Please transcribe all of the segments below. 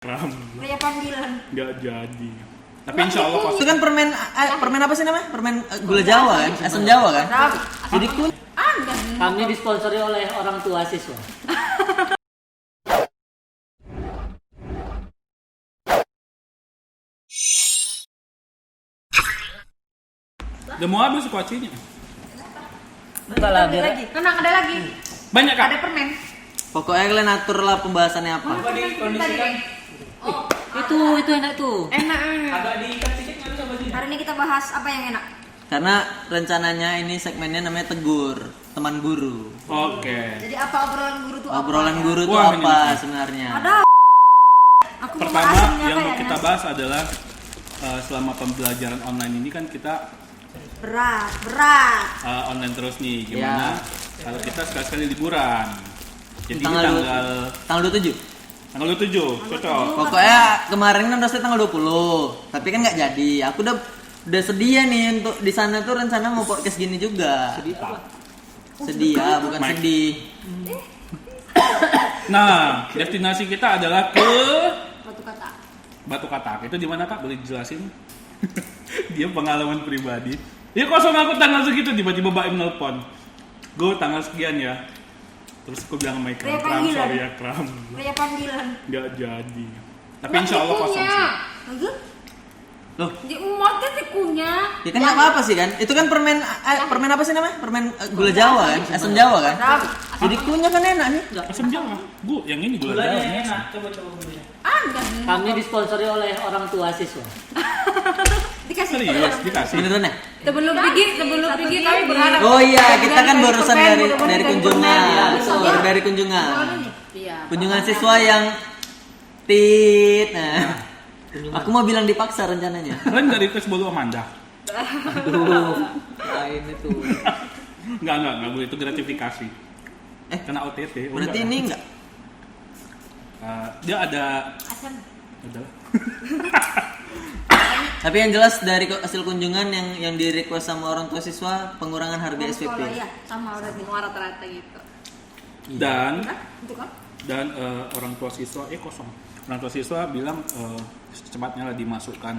Kram. Kayak panggilan. Nggak jadi. Tapi insya Allah Itu kan permen apa sih namanya? Permen gula Jawa kan? Asam Jawa kan? Jadi Kami disponsori oleh orang tua siswa. udah mau habis kuacinya. Enggak lah, biar Lagi. Tenang, ada lagi. Banyak kak. Ada permen. pokoknya kalian atur lah pembahasannya apa. Dikondisikan. Oh, itu enak tuh. enak. Agak diikat sedikit nggak bisa bajunya. Hari ini kita bahas apa yang enak. Karena rencananya ini segmennya namanya Tegur, teman guru. Oke. Jadi apa obrolan guru tuh? Obrolan apa, guru Wah, itu ini apa nih. sebenarnya? Ada. Aku mau Pertama asamnya yang mau kayaknya. kita bahas adalah selama pembelajaran online ini kan kita Berat. online terus nih. Gimana kalau kita sekali-sekali liburan? Jadi Tanggal 27. tanggal 27, cocok. Pokoknya kemarin kan udah tanggal 20, tapi kan nggak jadi. Aku udah sedia nih untuk di sana tuh rencana mau podcast gini juga. Sedia, bukan Mike. sedih. Nah, destinasi kita adalah ke Batu kata. Batu Katak. Itu di mana kak? Boleh dijelasin? Dia pengalaman pribadi. Ya kosong aku tanggal segitu tiba-tiba Baim nelpon. Gue tanggal sekian ya. Terus aku bilang sama Ikram, Kayak Kram, panggilan. sorry ya Kram. Kayak panggilan. Nggak jadi. Tapi insya Allah kosong sih. Loh, Di umurnya tikunya. ya kan nggak apa-apa sih kan? Itu kan permen apa sih namanya? Permen gula Jawa kan? Asam Jawa kan? Jadi kunyah kan enak nih. Asam Jawa. Bu, yang ini gula Jawa. enak. Coba gulanya. Ada. Kami disponsori oleh orang tua siswa. Dikasih. Serius, dikasih. Beneran ya? Sebelum pergi kami berharap. Oh iya, kita kan barusan dari kunjungan. Iya, betul. Baru dari kunjungan. Iya. Kunjungan siswa yang Nah, aku mau bilang dipaksa rencananya. Kalian nggak request bolu Amanda? Aduh, lain itu. Nggak boleh, itu gratifikasi. Kena OTT. Berarti ini enggak? Dia ada. Asam. Udah. Tapi yang jelas dari hasil kunjungan yang di request sama orang tua siswa pengurangan harga SPP. Sekolah ya, sama udah semua rata-rata gitu. Dan Itu kan? orang tua siswa kosong. Orang tua siswa bilang secepatnya lah dimasukkan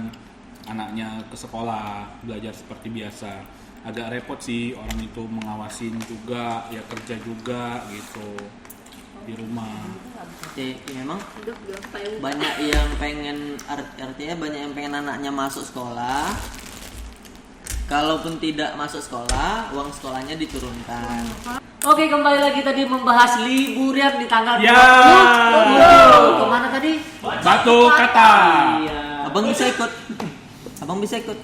anaknya ke sekolah belajar seperti biasa. Agak repot sih orang itu mengawasin juga, ya kerja juga gitu di rumah. Ya, memang banyak yang pengen artinya banyak yang pengen anaknya masuk sekolah. Kalaupun tidak masuk sekolah, uang sekolahnya diturunkan. Oke, kembali lagi tadi membahas liburan di tanggal Ya. 20. Kemana tadi? Batu Kata. Iya. Abang bisa ikut. Abang bisa ikut.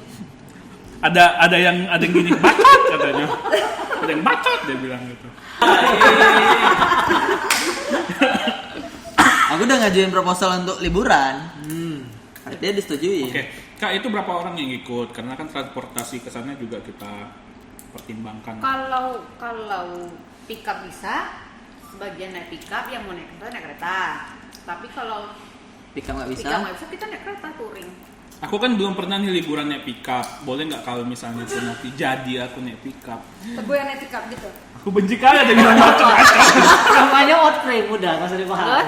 Ada yang gini bacot katanya. Ada yang bacot dia bilang gitu. Aku udah ngajuin proposal untuk liburan. Artinya disetujui. Oke, Kak itu berapa orang yang ikut? Karena kan transportasi ke sana juga kita pertimbangkan. Kalau pickup bisa, sebagian naik pickup, yang mau naik kereta naik kereta. Tapi kalau Pika nggak bisa. pickup nggak bisa, kita naik kereta touring. Aku kan belum pernah nih liburan naik pickup. Boleh nggak kalau misalnya itu nanti jadi aku naik pickup? Teguh yang naik pickup gitu. Aku benci kali ada yang bilang bacot. Namanya outframe udah, nggak usah dibahas.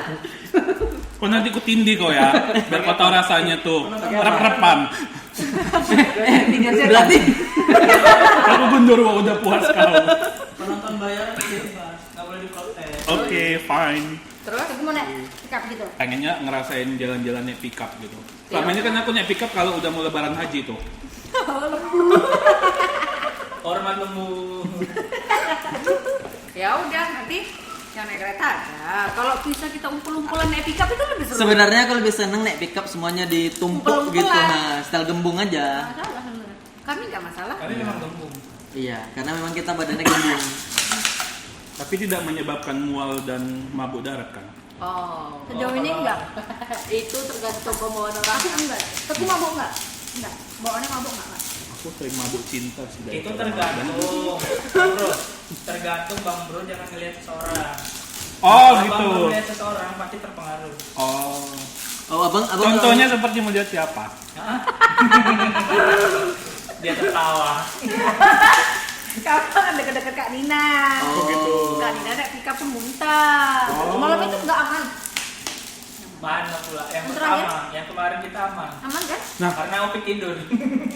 Kok nanti ku tindih kok ya, biar kau tahu rasanya tuh rep-repan. Berarti Aku gundur wah udah puas kau. Penonton bayar bebas, nggak boleh diprotes. Oke, fine. Terus aku mau naik pickup gitu. Pengennya ngerasain jalan-jalan naik pickup gitu. Selama ini kan aku naik pickup kalau udah mau lebaran haji tuh. Hormat lembut. Ya udah nanti yang naik kereta ada. Kalau bisa kita umpul-umpulan naik pickup itu lebih seru. sebenarnya aku lebih seneng naik pickup semuanya ditumpuk gitu. Kumpul-kumpulan. Nah, style gembung aja. Masalah sebenarnya. Kami nggak masalah. Kami memang gembung. Iya, karena memang kita badannya gembung. Tapi tidak menyebabkan mual dan mabuk darat kan? Oh. Sejauh ini enggak. Itu tergantung pembawaan orang. Aku enggak. Teguh mabuk enggak? Enggak. Bawaannya mabuk enggak? Kak? Aku sering mabuk cinta sih. dari Itu orang. tergantung, Bang Bro. Tergantung Bang Bro jangan ngelihat seseorang. Oh Kalau gitu. Bang Bro ngelihat seseorang pasti terpengaruh. Oh. Oh, abang Contohnya seperti melihat siapa? Dia tertawa. Kamu kan deket-deket Kak Nina. Oh, gitu. Kak Nina naik pickup muntah. Oh. Malam itu enggak aman. Mana pula? Yang Yang pertama, terakhir? yang kemarin kita aman. Aman kan? Nah, Karena Opik tidur.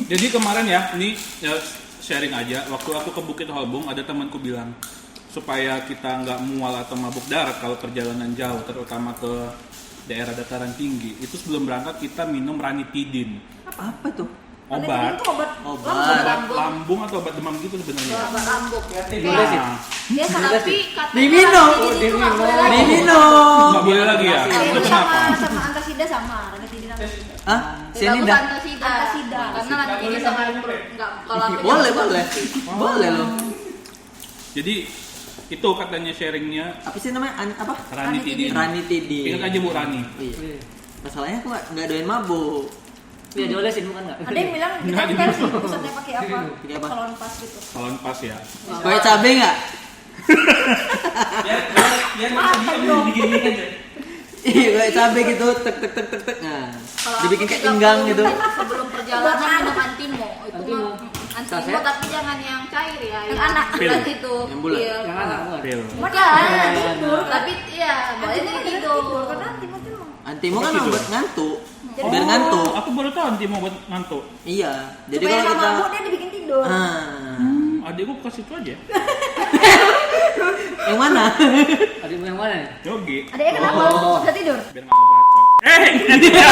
jadi kemarin ya, ini ya, sharing aja. Waktu aku ke Bukit Holbung, ada temanku bilang supaya kita nggak mual atau mabuk darat kalau perjalanan jauh, terutama ke daerah dataran tinggi. Itu sebelum berangkat kita minum ranitidin, Apa tuh? obat. Itu obat Obat lambung atau obat demam gitu sebenarnya. Obat lambung. Nah, Dia Tapi katanya Diminum. ranitidin itu nggak boleh lagi. Diminum. nggak boleh lagi ya? Itu Itu kenapa? sama antasida sama. Ranitidin antasida. Hah? Tidak Sini bukan dah. antasida. Antasida. Karena ranitidin sama nggak kalau aku Boleh, jangan boleh. konsumsi. Boleh loh. Jadi itu katanya sharingnya Apa sih namanya? Apa? ranitidin. Ranitidin. Ingat aja Bu Rani. Iya. Masalahnya aku nggak doyan mabuk. Ya diolesin bukan nggak? Ada yang bilang kita Nggak tes diminum. pusatnya pakai apa? Pakai apa? Kolon pas gitu. Kalau pas ya. Pakai cabe nggak? Biar bisa diam digini aja. Iya, pakai cabe gitu, tek tek tek tek tek. Nah, Kalau dibikin aku kayak 30 pinggang gitu. Sebelum perjalanan minum antimo. Itu Antimo. antimo Saset. tapi jangan yang cair ya. Yang anak. bulat Pil. itu. Yang bulat. Pil. Yang anak bukan? Pil. Bukan. tidur. Tapi iya, boleh Antimo tidur. tidur karena antimo tuh Antimo kan Tidur. buat ngantuk. Jadi- Biar ngantuk. Aku baru tahu nanti mau buat ngantuk. Iya. Jadi supaya kalau nggak kita mabuk dia dibikin tidur. Adikku kasih itu aja. yang mana? Adikmu yang mana nih? Yogi. Adanya kenapa? Oh. Bisa tidur. Biar nggak bacot. Ini dia.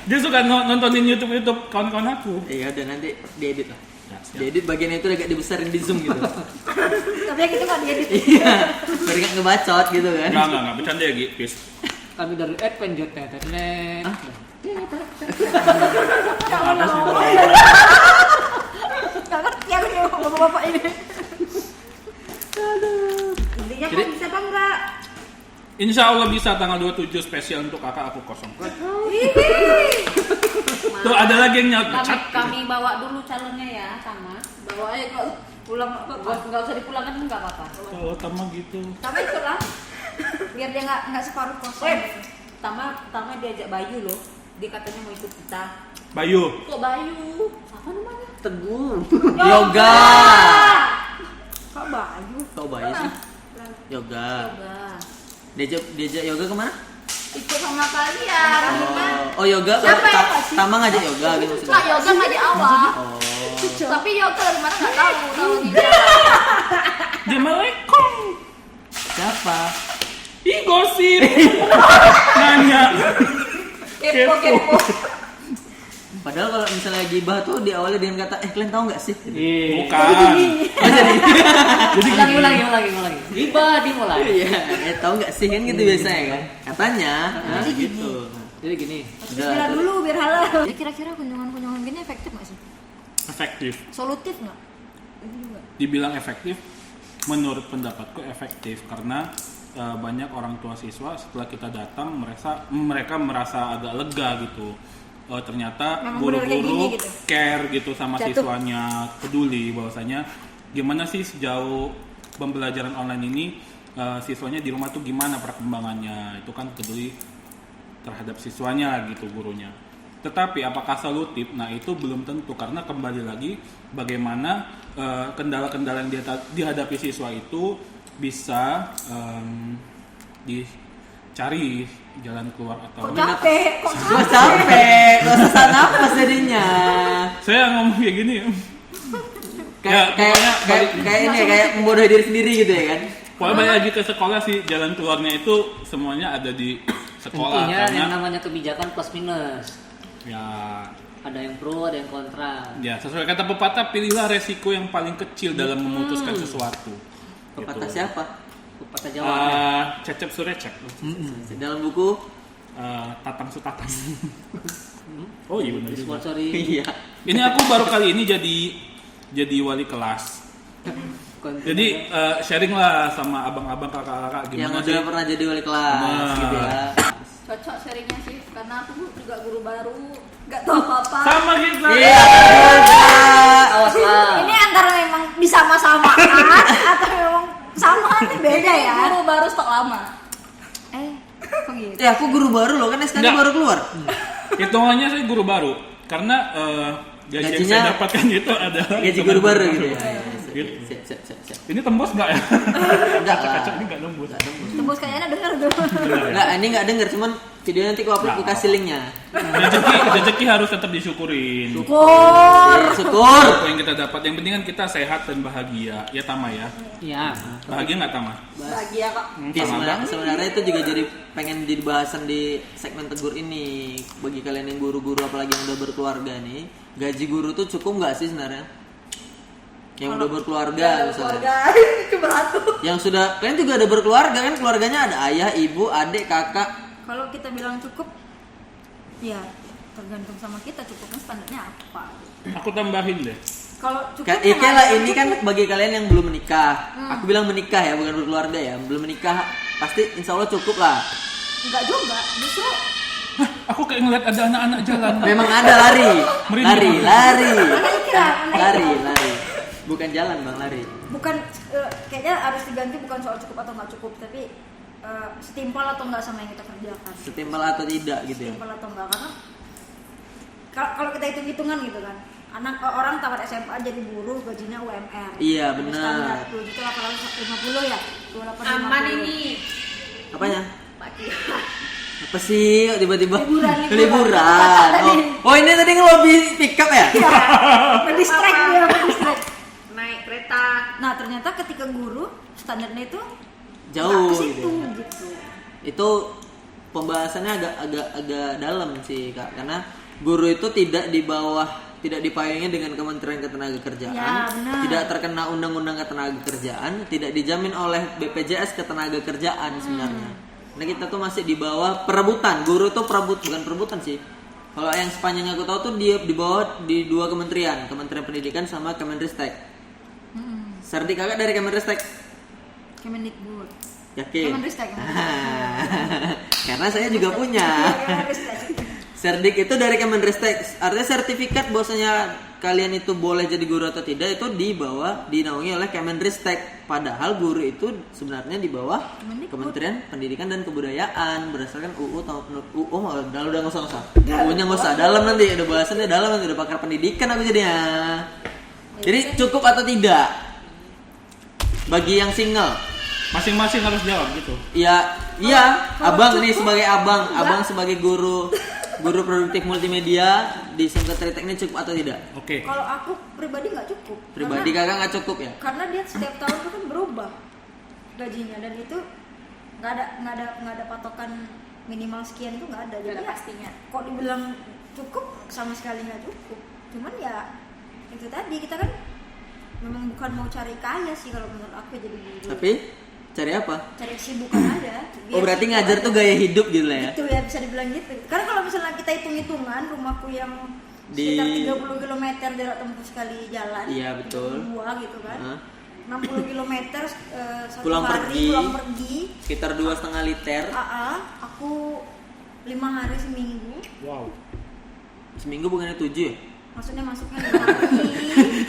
Dia suka nontonin YouTube kawan-kawan aku. Iya udah nanti diedit lah. Ya, siap. Diedit bagian itu agak dibesarin di zoom gitu. Tapi yang itu nggak diedit. Iya. Biar nggak ngebacot gitu kan. Enggak, bercanda ya, Gi. Peace. Kami dari Adventure Tetenet. Hah? Nggak ngerti aku nih bapak-bapak ini. Intinya kan Jadi- bisa apa enggak? Insya Allah bisa tanggal 27 spesial untuk kakak aku kosong. Tuh ada lagi yang nyaut. Kami bawa dulu calonnya ya sama. Bawa aja kalau pulang nggak usah dipulangkan pun nggak apa-apa. Kalau Tama gitu. Tapi itulah biar dia nggak separuh kosong. Tama diajak Bayu loh. Dia katanya mau ikut kita. Bayu. Kok Bayu? Apa namanya? Teguh. Yoga. Kok Bayu? Kau bayi sih. Yoga. Yoga. Diajak yoga kemana? Ikut sama kalian. Oh yoga. Siapa yang Ta- kasih? Tama ngajak yoga gitu Nggak, maksudnya. yoga nggak di awal. Oh. Tapi yoga dari mana nggak tahu. Tahu dia. Assalamualaikum. Siapa? Ih gosip. Nanya. Kepo. Padahal kalau misalnya gibah tuh diawali dengan kata kalian tahu nggak sih? Bukan. Ulangi. Tiba dimulai. Iya, tahu nggak sih kan gitu biasanya kan? Katanya, Jadi gini. gitu. Jadi gini. Udah, Kira dulu biar halal. Kira-kira kunjungan-kunjungan gini efektif nggak sih? Efektif. Solutif nggak? Itu juga. Dibilang efektif, menurut pendapatku efektif karena banyak orang tua siswa setelah kita datang mereka merasa agak lega gitu. Ternyata Memang bener kayak guru-guru gini gitu. care gitu sama Jatuh. siswanya, peduli bahwasanya gimana sih sejauh pembelajaran online ini siswanya di rumah tuh gimana perkembangannya, itu kan peduli terhadap siswanya gitu gurunya. Tetapi apakah solutif? Nah itu belum tentu karena kembali lagi bagaimana kendala-kendala yang dihadapi siswa itu bisa dicari jalan keluar atau Kok capek? Kok Gua capek, gak usah sesak nafas jadinya. saya ngomong kayak gini ya. Ya, pokoknya Kayak ini ya, kayak membodohi diri sendiri gitu ya kan? Pokoknya balik lagi ke sekolah sih, jalan keluarnya itu semuanya ada di sekolah Intinya karena yang namanya kebijakan plus minus. ya Ada yang pro, ada yang kontra. sesuai kata pepatah, pilihlah resiko yang paling kecil dalam memutuskan sesuatu. Pepatah Gitu. siapa? Pepatah Jawa. Cecep Surecep. Dalam buku? Tatang Sutatang. Oh iya benar juga. Disponsori. Iya. Ini aku baru kali ini jadi wali kelas. Jadi sharing lah sama abang-abang kakak-kakak Yang gimana udah sih? pernah jadi wali kelas Nah. gitu ya. Cocok sharingnya sih karena aku juga guru baru. Nggak tahu apa-apa. Sama kita. Iya. Awas lah. ini antara memang disama-samakan atau memang sama nih beda ya? Guru baru stok lama. Kok gitu? Ya aku guru baru loh kan SK-nya Nggak. baru keluar. Hitungannya saya guru baru karena gaji yang Gajinya- saya dapatkan itu adalah Gaji guru baru gitu ya. Gitu. Siap. Ini tembus nggak ya? Enggak lah. Kaca ini nggak nembus. Tembus kayaknya denger tuh. Enggak, ini enggak denger, cuman video nanti aku upload, aku kasih linknya. Rezeki harus tetap disyukurin. Syukur. Apa yang kita dapat, yang penting kan kita sehat dan bahagia. Ya Tama ya. Iya. Bahagia nggak Tama? Bahagia kok. Oke, sebenarnya itu juga jadi pengen jadi bahasan di segmen tegur ini. Bagi kalian yang guru-guru apalagi yang udah berkeluarga nih, gaji guru tuh cukup nggak sih sebenarnya? Yang udah berkeluarga misalnya. Itu berat tuh. Yang sudah, kalian juga ada berkeluarga kan, keluarganya ada ayah, ibu, adik, kakak. Kalau kita bilang cukup, ya tergantung sama kita cukupnya standarnya apa. Aku tambahin deh. Kalau cukup Kayak lah ini kan bagi kalian yang belum menikah. Aku bilang menikah ya, bukan berkeluarga ya. Belum menikah pasti insya Allah cukup lah. enggak juga, justru Aku kayak ngeliat ada anak-anak jalan. Memang ada lari. Merinding. Lari. Bukan jalan bang, lari. bukan kayaknya harus diganti bukan soal cukup atau nggak cukup, tapi setimpal atau nggak sama yang kita kerjakan. Setimpal atau tidak gitu ya. Setimpal atau enggak, karena kalau kita hitung-hitungan gitu kan, orang tamat SMA jadi buruh gajinya UMR. Iya, Ada benar. standar 2.850 ya. 2.850. Aman ini. Apanya? Pak Kia. Apa sih kok tiba-tiba Liburan. liburan? Oh ini tadi ngelobi pick up ya? Iya. Mendistract dia, mendistract. Naik kereta. Nah ternyata ketika guru standarnya itu Jauh nggak ke gitu situ, ya. gitu. Itu pembahasannya agak dalam sih kak, karena guru itu tidak dipayungi dengan Kementerian Ketenagakerjaan, Ya, benar. tidak terkena Undang-Undang Ketenagakerjaan, tidak dijamin oleh BPJS Ketenagakerjaan sebenarnya. Nah kita tuh masih di bawah perebutan. Guru tuh bukan perebutan sih. Kalau yang sepanjang aku tahu tuh dia di bawah di dua kementerian, Kementerian Pendidikan sama Kemenristek. Serdi kakak dari Kemenristek? Kemendikbud. Yakin? Kemenristek. Karena saya juga punya. Kemenristek. Serdik itu dari Kemenristek. Artinya sertifikat bahwasanya kalian itu boleh jadi guru atau tidak itu dinaungi oleh Kemenristek. Padahal guru itu sebenarnya di bawah Kementerian Pendidikan dan Kebudayaan berdasarkan UU tahun udah nggak usah. UU-nya nggak usah. Dalam nanti udah bahasannya dalam nanti udah pakar pendidikan aku jadinya. Jadi cukup atau tidak? Bagi yang single. Masing-masing harus jawab gitu. Iya, abang nih sebagai abang sebagai guru produktif multimedia di Sengketritek ini cukup atau tidak? Oke. Kalau aku pribadi nggak cukup. Pribadi kakak nggak cukup ya? Karena dia setiap tahun itu kan berubah gajinya, dan itu nggak ada patokan minimal sekian, itu nggak ada. Jadi ya, pastinya. kok dibilang cukup, sama sekali nggak cukup. Cuman ya itu tadi, kita kan memang bukan mau cari kaya sih kalau menurut aku jadi guru. Tapi cari apa? Cari kesibukan aja. Oh berarti ngajar tuh gaya hidup gitu lah ya? Itu ya bisa dibilang gitu. Karena kalau misalnya kita hitung-hitungan, rumahku yang Di- sekitar 30 km jarak tempuh sekali jalan. Iya, betul. 32 gitu kan. Hah? 60 km satu Pulang hari pulang pergi. Sekitar 2,5 liter. Aku 5 hari seminggu. Wow. Seminggu bukannya 7 ya? Maksudnya masuknya 5 hari.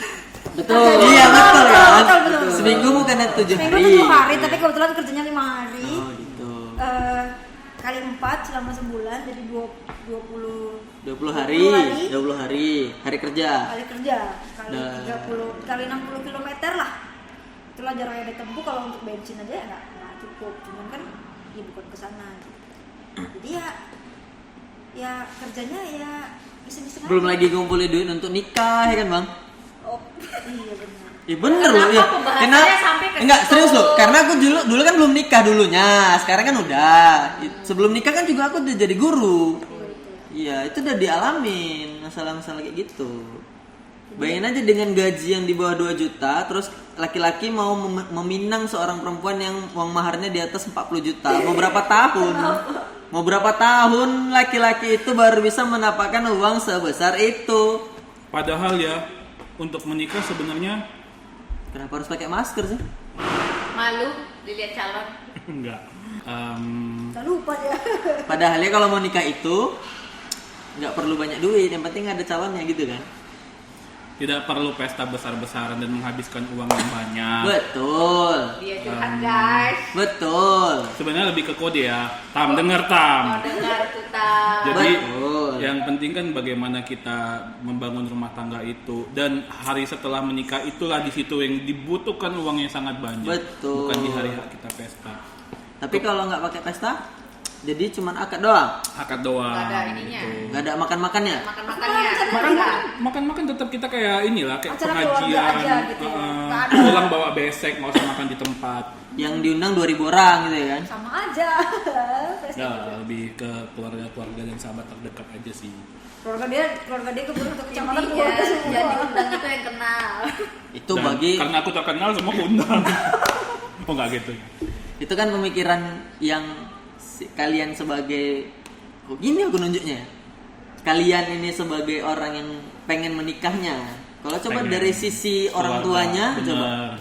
Betul. Iya betul kan? Betul. Seminggu bukannya 7 Seminggu hari. 7 hari, tapi kebetulan kerjanya 5 hari. Oh gitu. Kali 4 selama sebulan, jadi 20 20 hari. 20 hari. Hari kerja. kali kerja, kali Nah. 30 kali 60 km lah. Itulah jarak yang ditempuh. Kalau untuk bensin aja ya nggak cukup, cuman kan ya bukan ke sana gitu. Jadi ya kerjanya ya iseng-iseng Belum aja. lagi ngumpulin duit untuk nikah ya kan bang? Oh iya benar. Ya bener Kenapa loh ya. pembahasannya sampai ke Enggak situ? serius loh. Karena aku dulu kan belum nikah dulunya. Sekarang kan udah. Sebelum nikah kan juga aku udah jadi guru. Iya itu udah dialamin masalah-masalah kayak gitu. Bayangin aja dengan gaji yang di bawah 2 juta, terus laki-laki mau meminang seorang perempuan yang uang maharnya di atas 40 juta. Mau berapa tahun? Mau berapa tahun laki-laki itu baru bisa mendapatkan uang sebesar itu? Padahal ya untuk menikah sebenarnya Kenapa harus pakai masker sih? Malu dilihat calon. enggak. Tak lupa ya. Padahal ya kalau mau nikah itu nggak perlu banyak duit, yang penting ada calonnya gitu kan? Tidak perlu pesta besar-besaran dan menghabiskan uang yang banyak. Betul, Dia curhat guys. betul. Sebenarnya lebih ke kode ya. Tam, dengar Tam. Mau dengar statuta. Jadi Betul. yang penting kan bagaimana kita membangun rumah tangga itu, dan hari setelah menikah itulah di situ yang dibutuhkan uang yang sangat banyak. Betul. Bukan di hari kita pesta. Tapi kalau nggak pakai pesta, jadi cuman akad doang, Akad doang. Nggak ada ininya. gitu. nggak ada makan-makannya. Makan-makannya. Makan-makan tetap kita kayak inilah, kayak Acara pengajian. keluarga aja gitu ya. Nggak ada. Pulang bawa besek, nggak usah makan di tempat. Yang diundang 2.000 orang gitu ya kan. Sama aja. Pesta Ya, gitu. lebih ke keluarga-keluarga dan sahabat terdekat aja sih. Keluarga dia keburu untuk kecamatan Intinya keluarga semua. jadi undang itu yang kenal. Itu Dan bagi karena aku terkenal semua undang. Oh nggak gitu. itu kan pemikiran yang kalian sebagai gini aku nunjuknya. Kalian ini sebagai orang yang pengen menikahnya. Kalau coba Pengen. dari sisi orang tuanya Keluarga, coba. bener.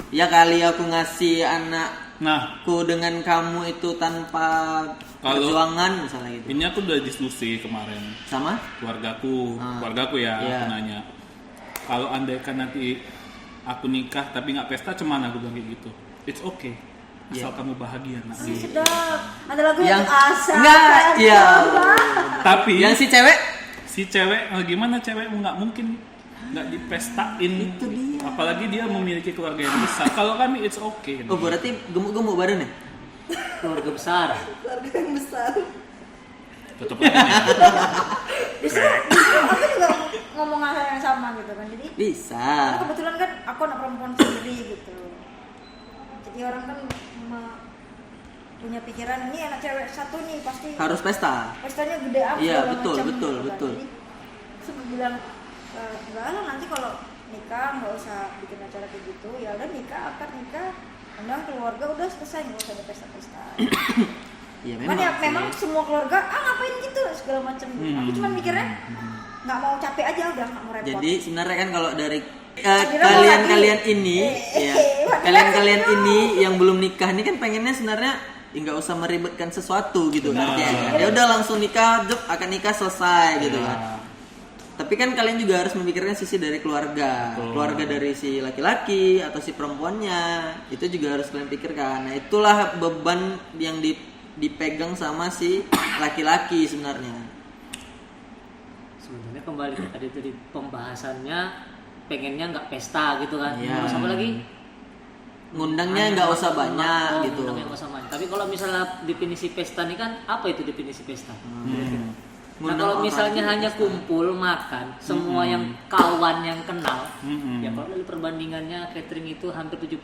Ya kali aku ngasih anakku Nah, dengan kamu itu tanpa Kalau- perjuangan misalnya gitu. ini aku udah diskusi kemarin. Sama? Keluargaku ya, Iya. aku nanya. Kalau andaikan nanti aku nikah tapi nggak pesta, cemana aku bilang kayak gitu. It's okay. Asal kamu bahagia nak. Sedap. Ada lagu Yang yang asa. enggak, iya. Tapi Yang si cewek si cewek, gimana cewekmu nggak mungkin nggak dipestain. Itu dia. Apalagi dia memiliki keluarga yang besar. Kalau kami it's okay. oh berarti gemuk-gemuk badannya? Keluarga besar. Keluarga yang besar. Tetap aja. Justru aku juga ngomong hal yang sama gitu kan. Jadi Bisa. karena kebetulan kan aku anak perempuan sendiri gitu. Jadi orang kan punya pikiran ini anak cewek satu nih pasti Harus pesta. pestanya gede amat Iya, segala betul, macam betul, gitu kan. betul. Jadi sempat bilang enggak lah nanti kalau nikah nggak usah bikin acara kayak gitu, ya udah nikah akad nikah undang keluarga udah selesai nggak usah ada pesta-pesta. Iya Cuman ya sih. memang semua keluarga ngapain gitu segala macam gitu. Aku cuma mikirnya nggak mau capek aja udah nggak mau repot. Jadi sebenarnya kan kalau dari Akhirnya mau kalian-kalian lagi. ini ya, Waduh, kalian-kalian waduh. ini yang belum nikah ini kan pengennya sebenarnya nggak usah meribetkan sesuatu gitu Benar. artinya. Ya udah langsung nikah, jep, akan nikah selesai gitu kan. Ya. Tapi kan kalian juga harus memikirkan sisi dari keluarga. Betul. Keluarga dari si laki-laki atau si perempuannya. Itu juga harus kalian pikirkan. Nah, itulah beban yang dipegang sama si laki-laki sebenarnya. Sebenarnya kembali ke tadi pembahasannya pengennya nggak pesta gitu kan. Iya. Terus apa lagi? Ngundangnya nggak usah banyak gitu. Ngundangnya nggak usah banyak. Tapi kalau misalnya definisi pesta nih kan apa itu definisi pesta? Nah Ngundang kalau orang misalnya itu hanya pesta. kumpul makan semua yang kawan yang kenal, Mm-mm. ya kalau dari perbandingannya catering itu hampir 70%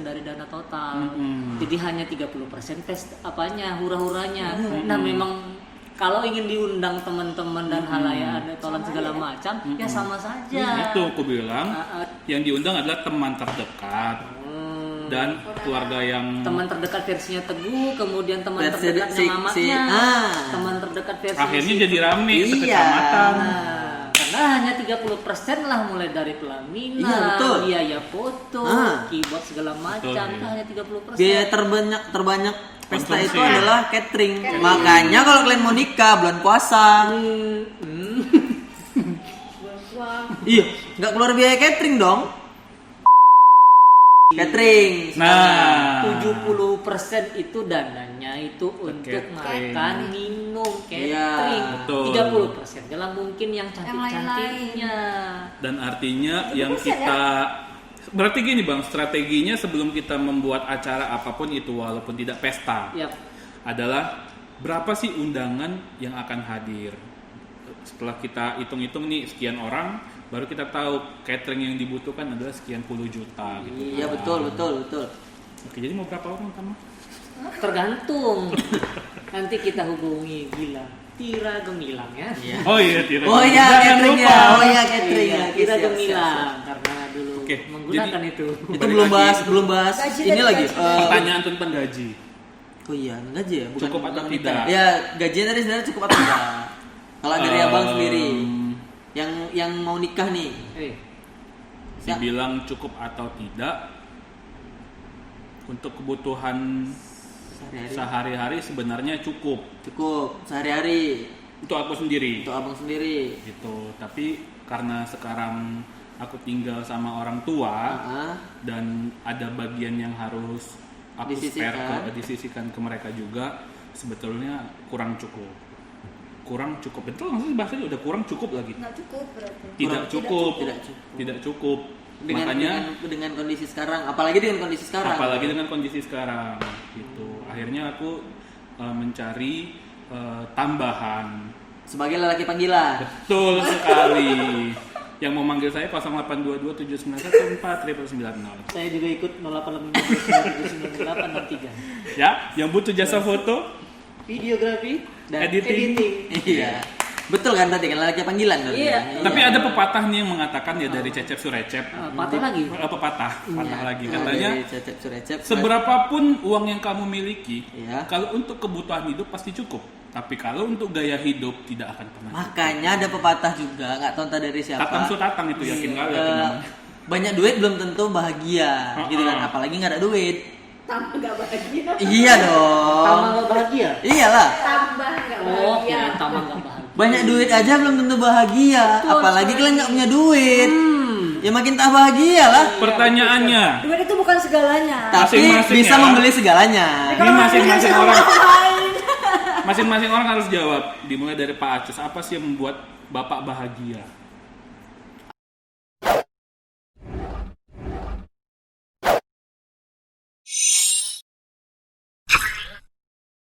dari dana total. Mm-mm. Jadi hanya 30% pesta apanya hura-huranya. Nah memang kalau ingin diundang teman-teman dan halayak tolan segala macam, ya sama saja. Itu aku bilang Ah, yang diundang adalah teman terdekat dan keluarga yang teman terdekat versinya Teguh, kemudian teman Versi terdekatnya si- mamaknya, teman terdekat versi akhirnya si- jadi rame Iya. sekecamatan. Nah, karena hanya 30% lah mulai dari pelaminan, Iya, betul. biaya foto, Ah. keyboard segala macam, Betul, itu iya. hanya 30%. Biaya terbanyak pesta Konsumsi. itu adalah catering. Makanya kalau kalian mau nikah bulan puasa, iya, nggak keluar biaya catering dong. Catering. Nah, 70% itu dananya itu untuk Catering. makan, minum, Iya, catering. betul. 30% adalah mungkin yang cantik-cantiknya. dan artinya yang kita berarti gini Bang, strateginya sebelum kita membuat acara apapun itu walaupun tidak pesta Yap. adalah berapa sih undangan yang akan hadir. Setelah kita hitung-hitung nih sekian orang, baru kita tahu catering yang dibutuhkan adalah sekian puluh juta gitu. Iya betul. Oke, jadi mau berapa orang kamu? Tergantung. Nanti kita hubungi Gilang Tira Gemilang ya. Iya. Oh iya, tidak. Oh iya Jangan cateringnya. lupa. Oh iya catering Iya, ya. Tira Siap, siap, Gemilang karena dulu Oke, menggunakan jadi- itu. siap. Itu Balik belum lagi. bahas Gaji ini tadi, lagi. gaji. Pertanyaan tentang gaji. Oh iya, gaji ya? Cukup atau bukan tidak? nikah. Ya, gajinya tadi sebenarnya cukup atau tidak? Kalau dari abang sendiri, yang mau nikah nih, Ya. Dibilang cukup atau tidak untuk kebutuhan sehari-hari sehari-hari sebenarnya cukup cukup sehari-hari untuk aku sendiri untuk abang sendiri. gitu. Tapi karena sekarang aku tinggal sama orang tua Ah, dan ada bagian yang harus aku Disisihkan. disisihkan ke mereka juga, sebetulnya kurang cukup. kurang cukup. Betul maksudnya bahasanya udah kurang cukup lagi. Nggak cukup berarti. Tidak cukup. Tidak cukup. Tidak cukup. Dengan, Makanya dengan kondisi sekarang, apalagi dengan kondisi sekarang. apalagi dengan kondisi sekarang gitu. Akhirnya aku mencari tambahan. Sebagai lelaki panggilan. Betul sekali. Yang mau manggil saya 08227914 Saya juga ikut 08599863. ya, yang butuh jasa foto, Videografi dan Editing. Iya. Betul kan tadi kan lelaki panggilan tadi. Iya. tapi ada pepatah nih yang mengatakan ya dari Cecep Surecep. Patah lagi. Patah lagi Nah, katanya. dari Cecep Surecep. Seberapapun uang yang kamu miliki, Iya. kalau untuk kebutuhan hidup pasti cukup. Tapi kalau untuk gaya hidup tidak akan pernah. Makanya ada pepatah juga, nggak tahu entah dari siapa. Tatang sutatang itu yakin kali Eh, yakin namanya. banyak duit belum tentu bahagia, gitu kan? Apalagi nggak ada duit. Tambah nggak bahagia. Iya dong. Tambah nggak bahagia. Iyalah. Tambah nggak Oh, bahagia. kira tambah nggak bahagia. Banyak duit aja belum tentu bahagia, apalagi kalian nggak punya duit. Ya makin tak bahagia lah. Pertanyaannya, Duit itu bukan segalanya. Tapi Masing-masing bisa ya. membeli segalanya. ini masing-masing Kalau orang lain. masing-masing orang harus jawab. Dimulai dari Pak Acus, apa sih yang membuat Bapak bahagia?